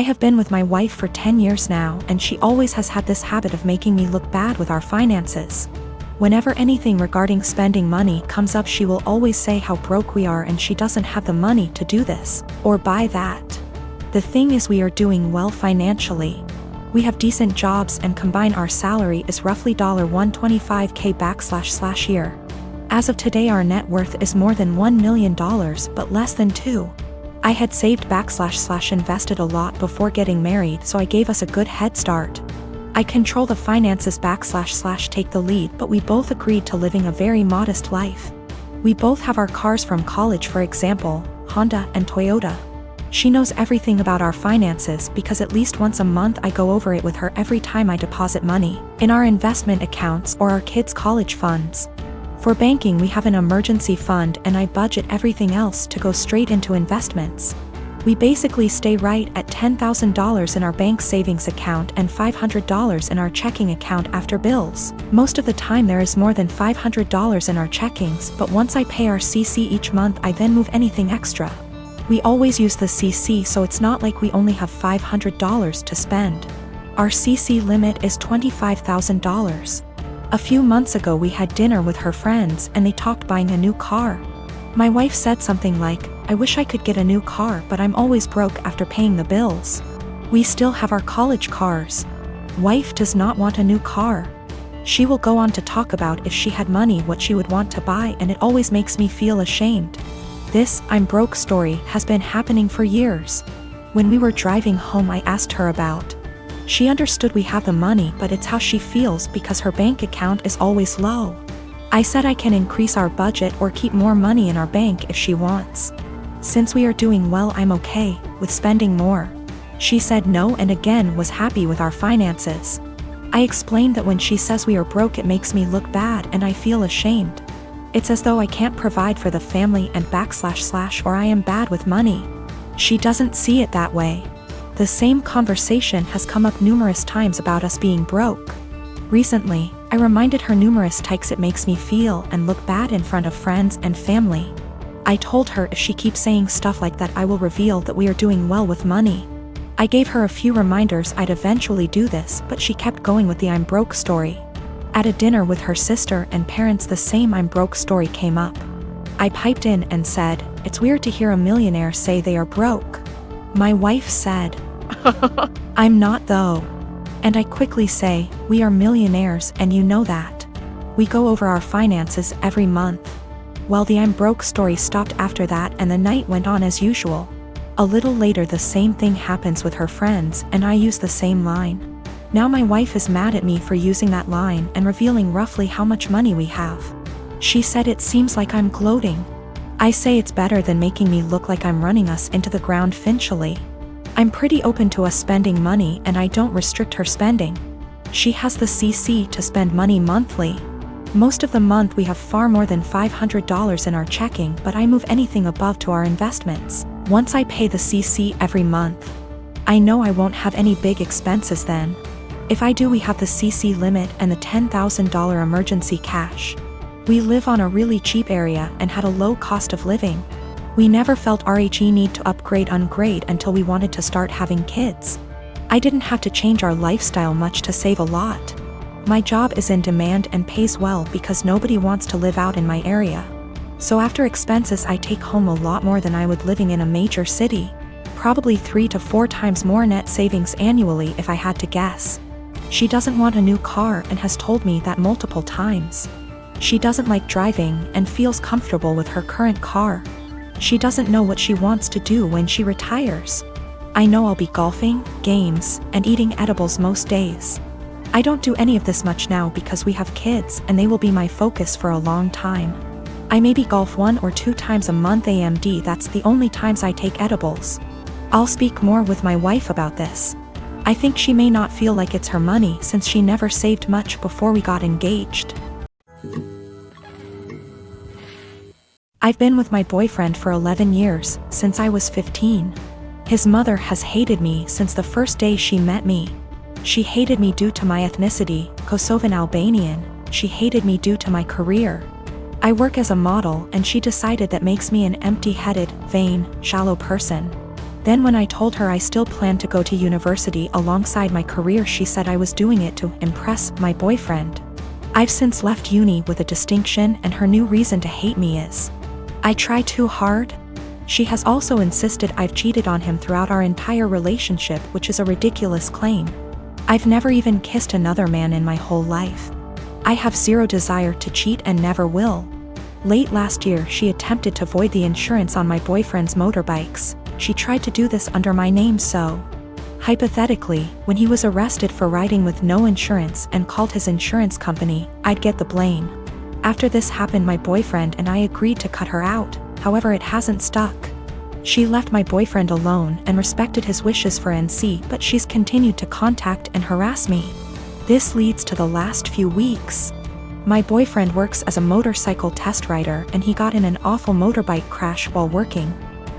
have been with my wife for 10 years now, and she always has had this habit of making me look bad with our finances. Whenever anything regarding spending money comes up, she will always say how broke we are and she doesn't have the money to do this or buy that. The thing is, we are doing well financially. We have decent jobs and combine our salary is roughly $125K /year. As of today, our net worth is more than $1 million but less than 2. I had saved / invested a lot before getting married, so I gave us a good head start. I control the finances / take the lead, but we both agreed to living a very modest life. We both have our cars from college, for example, Honda and Toyota. She knows everything about our finances because at least once a month I go over it with her every time I deposit money in our investment accounts or our kids' college funds. For banking, we have an emergency fund and I budget everything else to go straight into investments. We basically stay right at $10,000 in our bank savings account and $500 in our checking account after bills. Most of the time there is more than $500 in our checkings, but once I pay our CC each month, I then move anything extra. We always use the CC, so it's not like we only have $500 to spend. Our CC limit is $25,000. A few months ago we had dinner with her friends and they talked buying a new car. My wife said something like, "I wish I could get a new car, but I'm always broke after paying the bills. We still have our college cars." Wife does not want a new car. She will go on to talk about if she had money what she would want to buy, and it always makes me feel ashamed. This "I'm broke" story has been happening for years. When we were driving home, I asked her about. She understood we have the money, but it's how she feels because her bank account is always low. I said I can increase our budget or keep more money in our bank if she wants. Since we are doing well, I'm okay with spending more. She said no and again was happy with our finances. I explained that when she says we are broke, it makes me look bad and I feel ashamed. It's as though I can't provide for the family and / or I am bad with money. She doesn't see it that way. The same conversation has come up numerous times about us being broke. Recently, I reminded her numerous times it makes me feel and look bad in front of friends and family. I told her if she keeps saying stuff like that, I will reveal that we are doing well with money. I gave her a few reminders I'd eventually do this, but she kept going with the "I'm broke" story. At a dinner with her sister and parents, the same "I'm broke" story came up. I piped in and said, "It's weird to hear a millionaire say they are broke." My wife said, "I'm not though." And I quickly say, "We are millionaires and you know that. We go over our finances every month." Well, the "I'm broke" story stopped after that and the night went on as usual. A little later the same thing happens with her friends and I use the same line. Now my wife is mad at me for using that line and revealing roughly how much money we have. She said it seems like I'm gloating. I say it's better than making me look like I'm running us into the ground financially. I'm pretty open to us spending money and I don't restrict her spending. She has the CC to spend money monthly. Most of the month we have far more than $500 in our checking, but I move anything above to our investments once I pay the CC every month. I know I won't have any big expenses then. If I do, we have the CC limit and the $10,000 emergency cash. We live on a really cheap area and had a low cost of living. We never felt RHE need to upgrade until we wanted to start having kids. I didn't have to change our lifestyle much to save a lot. My job is in demand and pays well because nobody wants to live out in my area. So after expenses I take home a lot more than I would living in a major city. Probably 3 to 4 times more net savings annually if I had to guess. She doesn't want a new car and has told me that multiple times. She doesn't like driving and feels comfortable with her current car. She doesn't know what she wants to do when she retires. I know I'll be golfing, games, and eating edibles most days. I don't do any of this much now because we have kids and they will be my focus for a long time. I maybe golf 1 or 2 times a month AMD, that's the only times I take edibles. I'll speak more with my wife about this. I think she may not feel like it's her money since she never saved much before we got engaged. I've been with my boyfriend for 11 years, since I was 15. His mother has hated me since the first day she met me. She hated me due to my ethnicity, Kosovan Albanian. She hated me due to my career. I work as a model and she decided that makes me an empty-headed, vain, shallow person. Then when I told her I still planned to go to university alongside my career, she said I was doing it to impress my boyfriend. I've since left uni with a distinction, and her new reason to hate me is I try too hard. She has also insisted I've cheated on him throughout our entire relationship, which is a ridiculous claim. I've never even kissed another man in my whole life. I have zero desire to cheat and never will. Late last year, she attempted to void the insurance on my boyfriend's motorbikes. She tried to do this under my name, so hypothetically, when he was arrested for riding with no insurance and called his insurance company, I'd get the blame. After this happened, my boyfriend and I agreed to cut her out. However, it hasn't stuck. She left my boyfriend alone and respected his wishes for NC, but she's continued to contact and harass me. This leads to the last few weeks. My boyfriend works as a motorcycle test rider, and he got in an awful motorbike crash while working.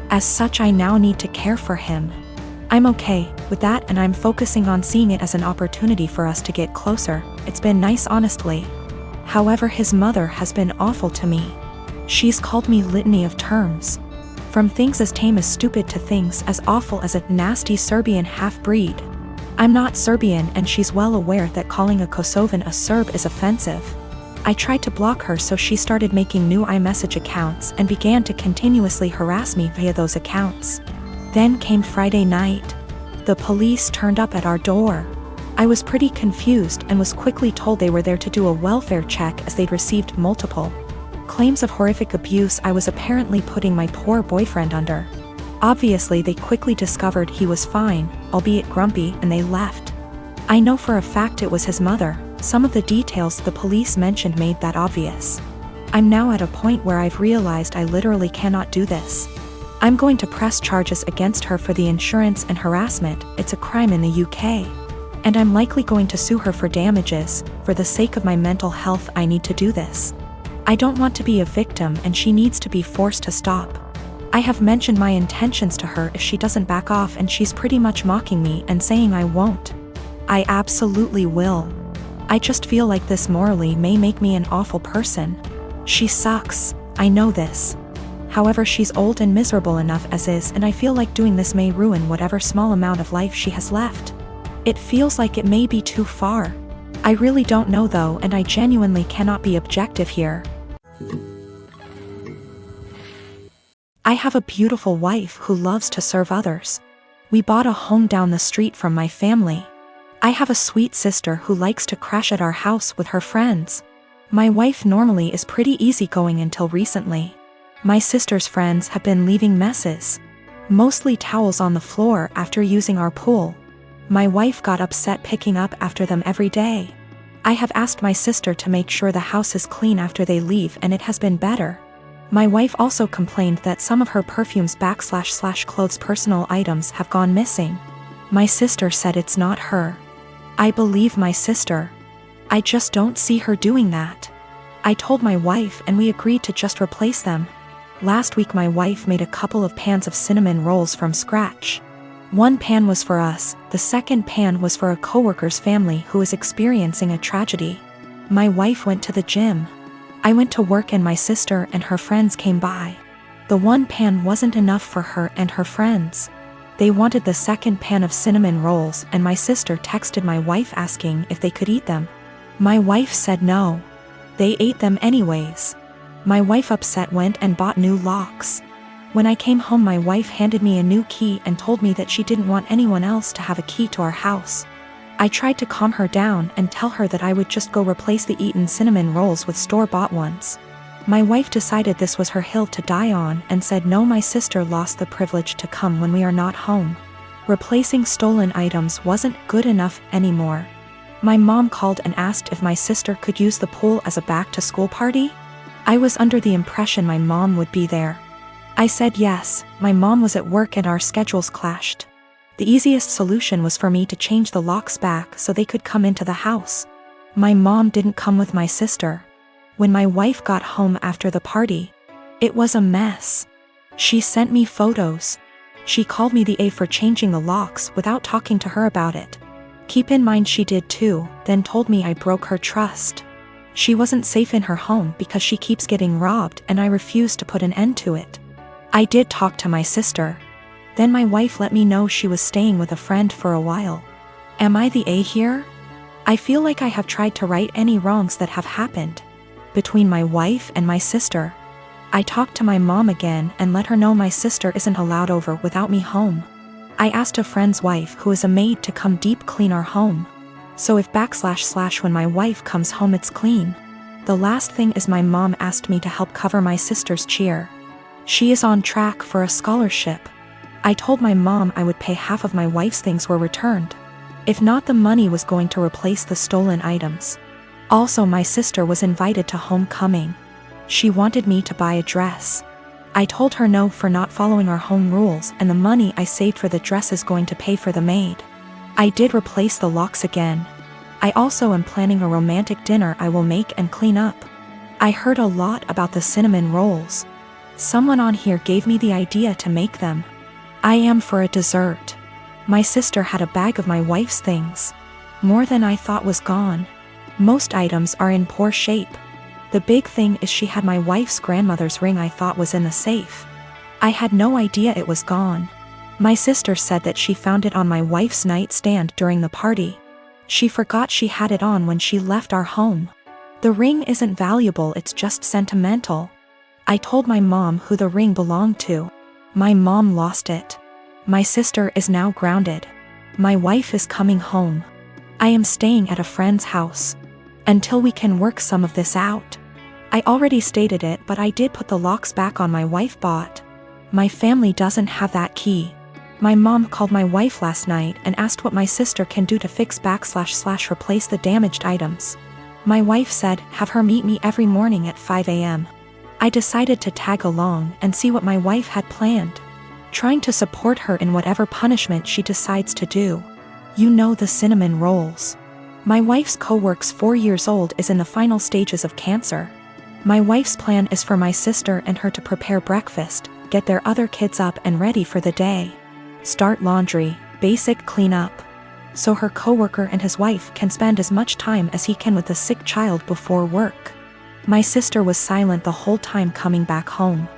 As such, I now need to care for him. I'm okay with that, and I'm focusing on seeing it as an opportunity for us to get closer. It's been nice, honestly. However, his mother has been awful to me. She's called me litany of terms. From things as tame as stupid to things as awful as a nasty Serbian half-breed. I'm not Serbian, and she's well aware that calling a Kosovan a Serb is offensive. I tried to block her, so she started making new iMessage accounts and began to continuously harass me via those accounts. Then came Friday night. The police turned up at our door. I was pretty confused and was quickly told they were there to do a welfare check as they'd received multiple claims of horrific abuse I was apparently putting my poor boyfriend under. Obviously, they quickly discovered he was fine, albeit grumpy, and they left. I know for a fact it was his mother. Some of the details the police mentioned made that obvious. I'm now at a point where I've realized I literally cannot do this. I'm going to press charges against her for the insurance and harassment. It's a crime in the UK. And I'm likely going to sue her for damages. For the sake of my mental health, I need to do this. I don't want to be a victim, and she needs to be forced to stop. I have mentioned my intentions to her if she doesn't back off, and she's pretty much mocking me and saying I won't. I absolutely will. I just feel like this morally may make me an awful person. She sucks, I know this. However, she's old and miserable enough as is, and I feel like doing this may ruin whatever small amount of life she has left. It feels like it may be too far. I really don't know though, and I genuinely cannot be objective here. I have a beautiful wife who loves to serve others. We bought a home down the street from my family. I have a sweet sister who likes to crash at our house with her friends. My wife normally is pretty easygoing until recently. My sister's friends have been leaving messes, mostly towels on the floor after using our pool. My wife got upset picking up after them every day. I have asked my sister to make sure the house is clean after they leave, and it has been better. My wife also complained that some of her perfumes / clothes personal items have gone missing. My sister said it's not her. I believe my sister. I just don't see her doing that. I told my wife and we agreed to just replace them. Last week my wife made a couple of pans of cinnamon rolls from scratch. One pan was for us, the second pan was for a coworker's family who is experiencing a tragedy. My wife went to the gym. I went to work and my sister and her friends came by. The one pan wasn't enough for her and her friends. They wanted the second pan of cinnamon rolls, and my sister texted my wife asking if they could eat them. My wife said no. They ate them anyways. My wife, upset, went and bought new locks. When I came home, my wife handed me a new key and told me that she didn't want anyone else to have a key to our house. I tried to calm her down and tell her that I would just go replace the eaten cinnamon rolls with store-bought ones. My wife decided this was her hill to die on and said no, my sister lost the privilege to come when we are not home. Replacing stolen items wasn't good enough anymore. My mom called and asked if my sister could use the pool as a back-to-school party. I was under the impression my mom would be there. I said yes. My mom was at work and our schedules clashed. The easiest solution was for me to change the locks back so they could come into the house. My mom didn't come with my sister. When my wife got home after the party, it was a mess. She sent me photos. She called me the A for changing the locks without talking to her about it. Keep in mind she did too, then told me I broke her trust. She wasn't safe in her home because she keeps getting robbed, and I refused to put an end to it. I did talk to my sister. Then my wife let me know she was staying with a friend for a while. Am I the A here? I feel like I have tried to right any wrongs that have happened between my wife and my sister. I talked to my mom again and let her know my sister isn't allowed over without me home. I asked a friend's wife who is a maid to come deep clean our home. So if / when my wife comes home it's clean. The last thing is my mom asked me to help cover my sister's cheer. She is on track for a scholarship. I told my mom I would pay half of my wife's things were returned. If not, the money was going to replace the stolen items. Also, my sister was invited to homecoming. She wanted me to buy a dress. I told her no for not following our home rules, and the money I saved for the dress is going to pay for the maid. I did replace the locks again. I also am planning a romantic dinner I will make and clean up. I heard a lot about the cinnamon rolls. Someone on here gave me the idea to make them. I am for a dessert. My sister had a bag of my wife's things. More than I thought was gone. Most items are in poor shape. The big thing is she had my wife's grandmother's ring I thought was in the safe. I had no idea it was gone. My sister said that she found it on my wife's nightstand during the party. She forgot she had it on when she left our home. The ring isn't valuable, it's just sentimental. I told my mom who the ring belonged to. My mom lost it. My sister is now grounded. My wife is coming home. I am staying at a friend's house until we can work some of this out. I already stated it, but I did put the locks back on my wife bought. My family doesn't have that key. My mom called my wife last night and asked what my sister can do to fix / replace the damaged items. My wife said have her meet me every morning at 5 a.m. I decided to tag along and see what my wife had planned, trying to support her in whatever punishment she decides to do. You know, the cinnamon rolls. My wife's co-worker's 4 years old is in the final stages of cancer. My wife's plan is for my sister and her to prepare breakfast, get their other kids up and ready for the day, start laundry, basic cleanup, so her co-worker and his wife can spend as much time as he can with the sick child before work. My sister was silent the whole time coming back home.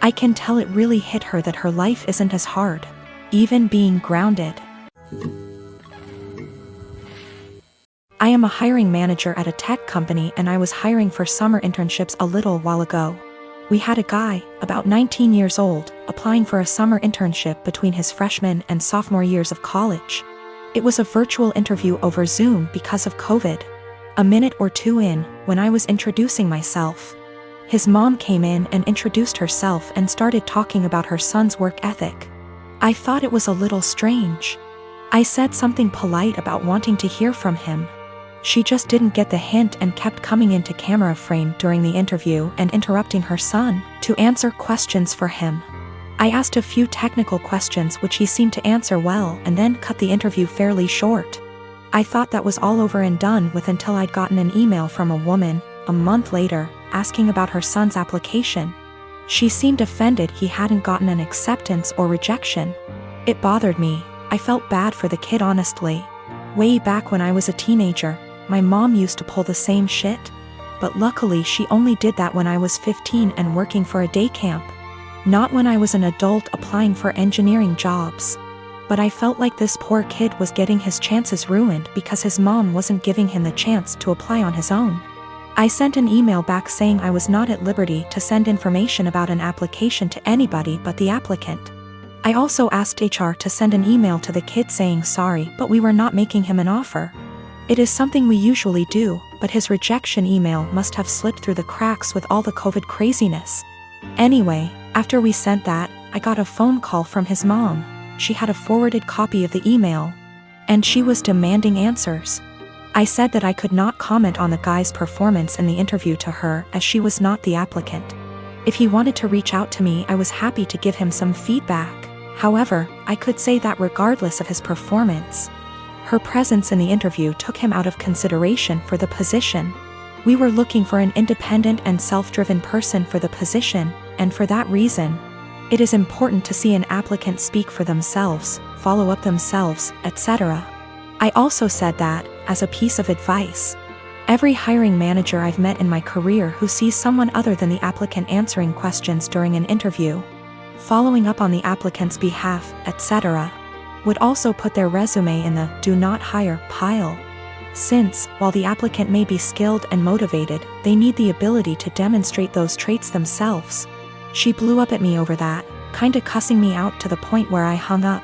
I can tell it really hit her that her life isn't as hard, even being grounded. I am a hiring manager at a tech company and I was hiring for summer internships a little while ago. We had a guy, about 19 years old, applying for a summer internship between his freshman and sophomore years of college. It was a virtual interview over Zoom because of COVID. A minute or two in, when I was introducing myself, his mom came in and introduced herself and started talking about her son's work ethic. I thought it was a little strange. I said something polite about wanting to hear from him. She just didn't get the hint and kept coming into camera frame during the interview and interrupting her son to answer questions for him. I asked a few technical questions which he seemed to answer well and then cut the interview fairly short. I thought that was all over and done with until I'd gotten an email from a woman, a month later, asking about her son's application. She seemed offended he hadn't gotten an acceptance or rejection. It bothered me. I felt bad for the kid, honestly. Way back when I was a teenager, my mom used to pull the same shit. But luckily she only did that when I was 15 and working for a day camp. Not when I was an adult applying for engineering jobs. But I felt like this poor kid was getting his chances ruined because his mom wasn't giving him the chance to apply on his own. I sent an email back saying I was not at liberty to send information about an application to anybody but the applicant. I also asked HR to send an email to the kid saying sorry, but we were not making him an offer. It is something we usually do, but his rejection email must have slipped through the cracks with all the COVID craziness. Anyway, after we sent that, I got a phone call from his mom. She had a forwarded copy of the email, and she was demanding answers. I said that I could not comment on the guy's performance in the interview to her as she was not the applicant. If he wanted to reach out to me, I was happy to give him some feedback. However, I could say that regardless of his performance, her presence in the interview took him out of consideration for the position. We were looking for an independent and self-driven person for the position, and for that reason, it is important to see an applicant speak for themselves, follow up themselves, etc. I also said that, as a piece of advice, every hiring manager I've met in my career who sees someone other than the applicant answering questions during an interview following up on the applicant's behalf, etc. Would also put their resume in the do not hire pile. Since, while the applicant may be skilled and motivated, they need the ability to demonstrate those traits themselves. She blew up at me over that, kinda cussing me out to the point where I hung up.